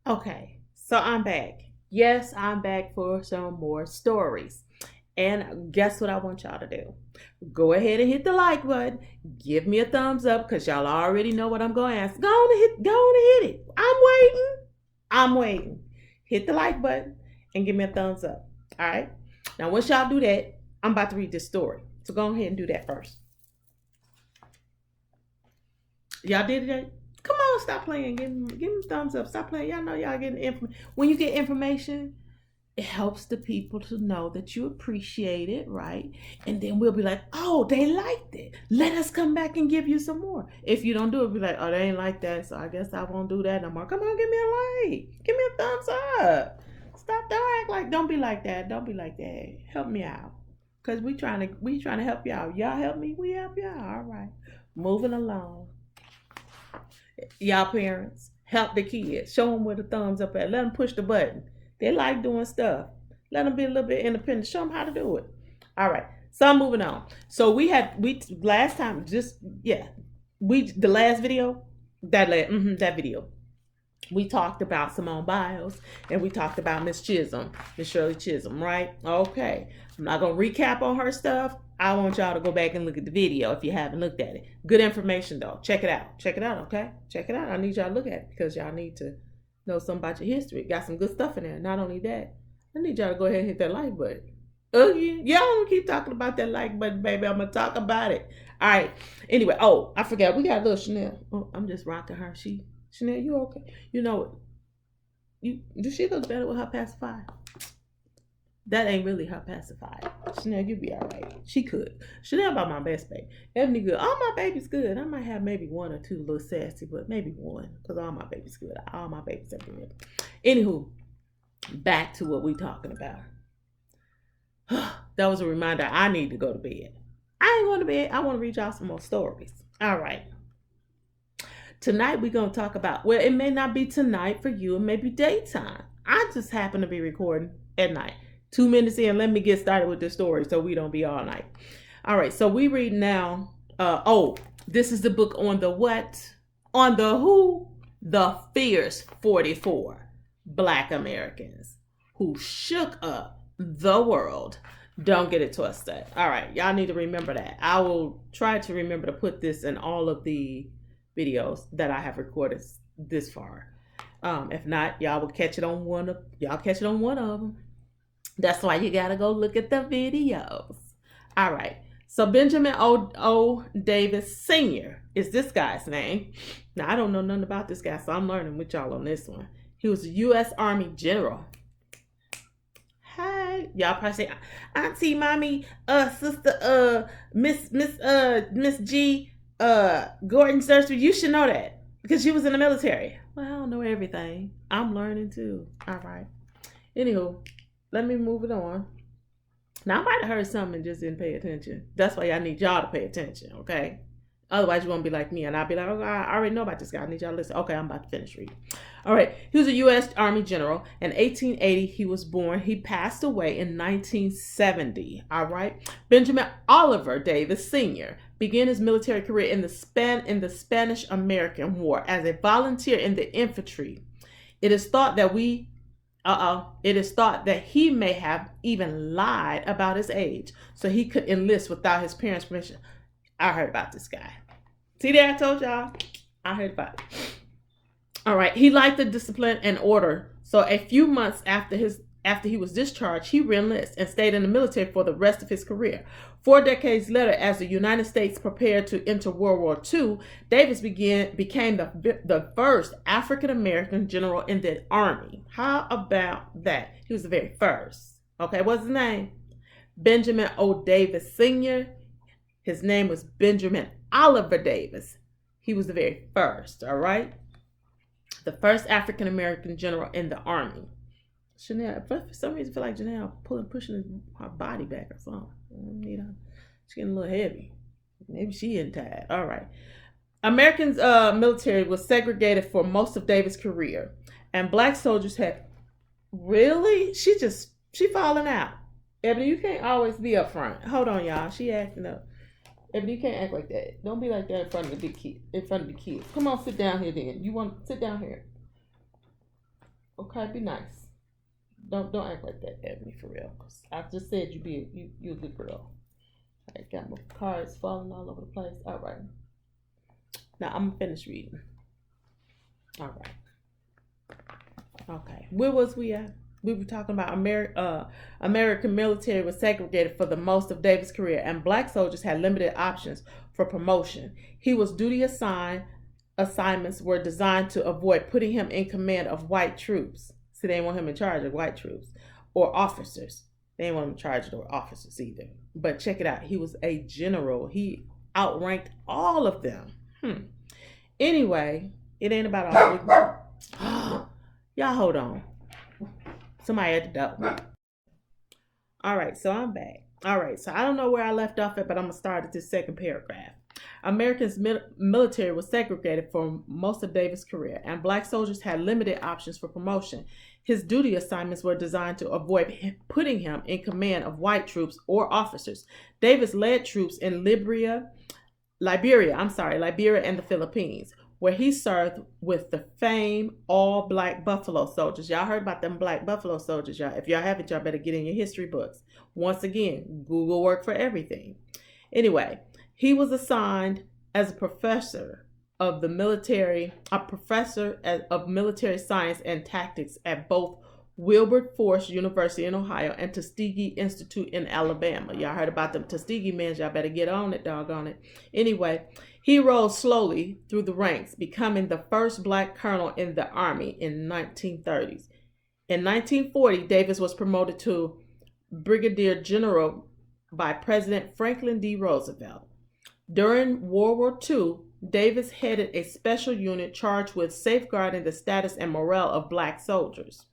Okay, so I'm back. Yes, I'm back for some more stories. And guess what I want y'all to do? Go ahead and hit the like button. Give me a thumbs up because y'all already know what I'm going to ask. Go on and hit it. I'm waiting. I'm waiting. Hit the like button and give me a thumbs up. All right. Now, once y'all do that, I'm about to read this story. So go ahead and do that first. Y'all did it? Come on, stop playing. Give me thumbs up. Stop playing. Y'all know y'all getting information. When you get information, it helps the people to know that you appreciate it, right? And then we'll be like, oh, they liked it. Let us come back and give you some more. If you don't do it, be like, oh, they ain't like that, so I guess I won't do that no more. Come on, give me a like. Give me a thumbs up. Stop. Don't act like. Don't be like that. Don't be like that. Help me out, cause we trying to help y'all. Y'all help me. We help y'all. All right. Moving along. Y'all parents, help the kids. Show them where the thumbs up at. Let them push the button. They like doing stuff. Let them be a little bit independent. Show them how to do it. All right. So I'm moving on. So we last time just yeah we the last video that video we talked about Simone Biles and we talked about Miss Chisholm, Miss Shirley Chisholm, right? Okay. I'm not gonna recap on her stuff. I want y'all to go back and look at the video if you haven't looked at it. Good information though. Check it out. Check it out, okay? Check it out. I need y'all to look at it because y'all need to know something about your history. Got some good stuff in there. Not only that, I need y'all to go ahead and hit that like button. Oh, y'all don't keep talking about that like button, baby. I'm gonna talk about it. All right. Anyway, oh, I forgot. We got a little Chanel. Oh, I'm just rocking her. Chanel, you okay? You know, does she look better with her pacifier? That ain't really her pacifier. Chanel, you be all right. She could. Chanel about my best baby. Ebony good. All my babies good. I might have maybe one or two a little sassy, but maybe one because all my babies good. All my babies are good. Anywho, back to what we talking about. That was a reminder I need to go to bed. I ain't going to bed. I want to read y'all some more stories. All right. Tonight we're going to talk about, well, it may not be tonight for you. It may be daytime. I just happen to be recording at night. 2 minutes in, let me get started with the story so we don't be all night. All right, so we read now. This is the book on the what? On the who? The Fierce 44 Black Americans who shook up the world. Don't get it twisted. All right, y'all need to remember that. I will try to remember to put this in all of the videos that I have recorded this far. If not, y'all will catch it on one of them. That's why you gotta go look at the videos. All right. So Benjamin O. Davis Sr. is this guy's name. Now I don't know nothing about this guy, so I'm learning with y'all on this one. He was a U.S. Army general. Hi, y'all probably say, Auntie, Mommy, Sister, Miss G, Gordon Surgery. You should know that because she was in the military. Well, I don't know everything. I'm learning too. All right. Anywho. Let me move it on. Now, I might have heard something and just didn't pay attention. That's why I need y'all to pay attention, okay? Otherwise, you won't be like me, and I'll be like, oh, I already know about this guy. I need y'all to listen. Okay, I'm about to finish reading. All right. He was a U.S. Army general. In 1880, he was born. He passed away in 1970, all right? Benjamin Oliver Davis Sr. began his military career in the Spanish-American War as a volunteer in the infantry. It is thought that he may have even lied about his age so he could enlist without his parents' permission. I heard about this guy. See there, I told y'all. I heard about it. All right. He liked the discipline and order. So a few months after he was discharged, he re-enlisted and stayed in the military for the rest of his career. 4 decades later, as the United States prepared to enter World War II, Davis became the first African-American general in the Army. How about that? He was the very first. Okay, what's his name? Benjamin O. Davis Sr. His name was Benjamin Oliver Davis. He was the very first, all right? The first African-American general in the Army. Chanel, for some reason, I feel like Janelle pushing her body back or something. She's getting a little heavy. Maybe she isn't tired. All right. Americans' military was segregated for most of Davis' career, and black soldiers had really. She falling out. Ebony, you can't always be up front. Hold on, y'all. She acting up. Ebony, you can't act like that. Don't be like that in front of the kids. Come on, sit down here then. You want to sit down here? Okay, be nice. Don't act like that, Ebony, for real. Cause I just said you a good girl. I got my cards falling all over the place. All right. Now I'm gonna finish reading. All right. Okay. Where was we at? We were talking about American military was segregated for the most of Davis' career, and black soldiers had limited options for promotion. He was duty assignments were designed to avoid putting him in command of white troops. See, they didn't want him in charge of white troops or officers. They didn't want him in charge of the officers either. But check it out. He was a general. He outranked all of them. Anyway, it ain't about all. Y'all hold on. Somebody at the door. All right, so I'm back. All right, so I don't know where I left off at, but I'm going to start at this second paragraph. America's military was segregated for most of Davis' career, and black soldiers had limited options for promotion. His duty assignments were designed to avoid putting him in command of white troops or officers. Davis led troops in Liberia and the Philippines, where he served with the famed all-black Buffalo Soldiers. Y'all heard about them black Buffalo Soldiers, y'all. If y'all haven't, y'all better get in your history books. Once again, Google work for everything. Anyway, he was assigned as a professor of military science and tactics at both Wilberforce University in Ohio and Tuskegee Institute in Alabama. Y'all heard about them Tuskegee men. Y'all better get on it, doggone it. Anyway, he rose slowly through the ranks, becoming the first black colonel in the Army in 1930s. In 1940, Davis was promoted to brigadier general by President Franklin D. Roosevelt. During World War II, Davis headed a special unit charged with safeguarding the status and morale of black soldiers.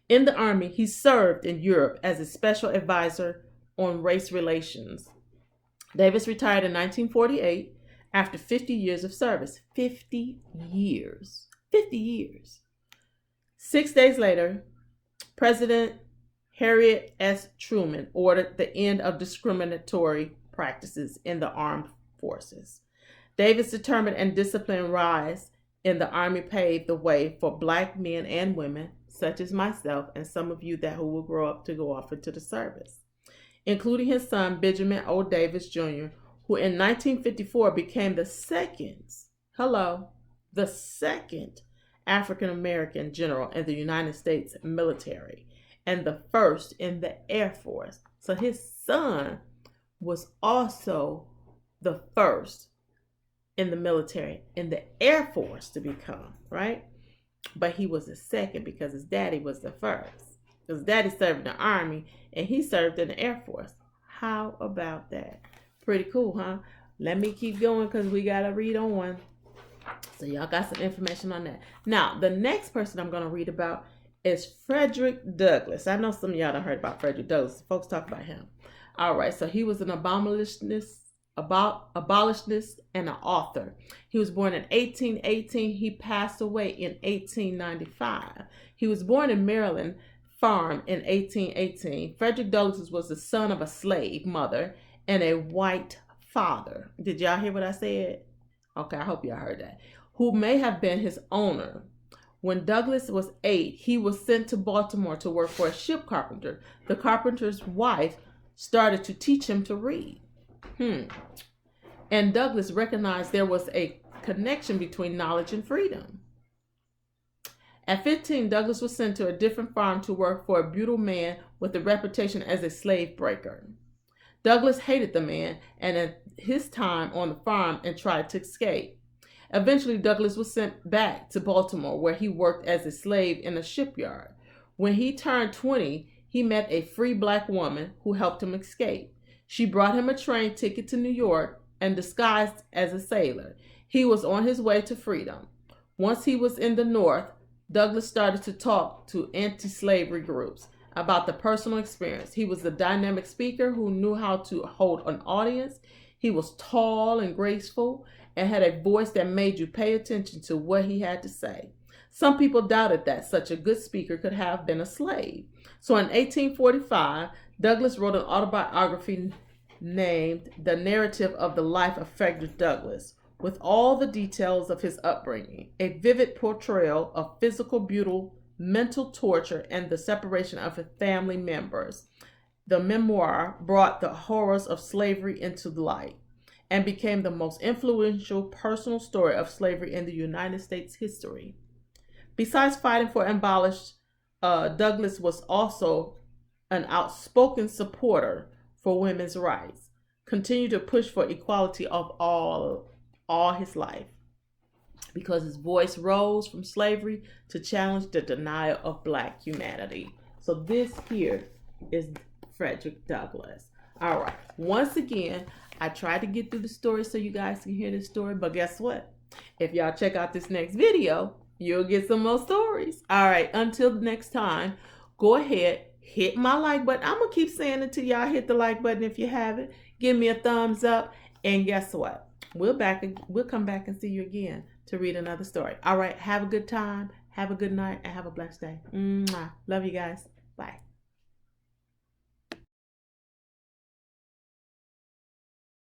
In the Army, he served in Europe as a special advisor on race relations. Davis retired in 1948 after 50 years of service. 50 years. 50 years. 6 days later, President Harriet S. Truman ordered the end of discriminatory practices in the armed forces. Davis' determined and disciplined rise in the Army paved the way for black men and women, such as myself and some of you who will grow up to go off into the service, including his son, Benjamin O. Davis Jr., who in 1954 became the second African-American general in the United States military and the first in the Air Force. So his son was also the first in the military, in the Air Force to become, right? But he was the second because his daddy was the first. His daddy served in the Army and he served in the Air Force. How about that? Pretty cool, huh? Let me keep going because we got to read on. So y'all got some information on that. Now, the next person I'm going to read about is Frederick Douglass. I know some of y'all done heard about Frederick Douglass. Folks talk about him. All right, so he was an abolitionist and an author. He was born in 1818. He passed away in 1895. He was born in Maryland Farm in 1818. Frederick Douglass was the son of a slave mother and a white father. Did y'all hear what I said? Okay, I hope y'all heard that. Who may have been his owner. When Douglass was 8, he was sent to Baltimore to work for a ship carpenter. The carpenter's wife started to teach him to read. And Douglass recognized there was a connection between knowledge and freedom. At 15, Douglass was sent to a different farm to work for a brutal man with a reputation as a slave breaker. Douglass hated the man and at his time on the farm and tried to escape. Eventually, Douglass was sent back to Baltimore, where he worked as a slave in a shipyard. When he turned 20, he met a free black woman who helped him escape. She brought him a train ticket to New York and disguised as a sailor. He was on his way to freedom. Once he was in the North, Douglass started to talk to anti-slavery groups about the personal experience. He was a dynamic speaker who knew how to hold an audience. He was tall and graceful and had a voice that made you pay attention to what he had to say. Some people doubted that such a good speaker could have been a slave. So in 1845, Douglass wrote an autobiography named The Narrative of the Life of Frederick Douglass, with all the details of his upbringing, a vivid portrayal of physical mental torture, and the separation of his family members. The memoir brought the horrors of slavery into light and became the most influential personal story of slavery in the United States history. Besides fighting for abolition, Douglass was also an outspoken supporter for women's rights, continued to push for equality of all his life, because his voice rose from slavery to challenge the denial of Black humanity. So this here is Frederick Douglass. All right. Once again, I tried to get through the story so you guys can hear this story, but guess what? If y'all check out this next video, you'll get some more stories. All right. Until next time, go ahead, hit my like button. I'm going to keep saying it till y'all hit the like button if you haven't. Give me a thumbs up. And guess what? We'll come back and see you again to read another story. All right. Have a good time. Have a good night. And have a blessed day. Mwah. Love you guys. Bye.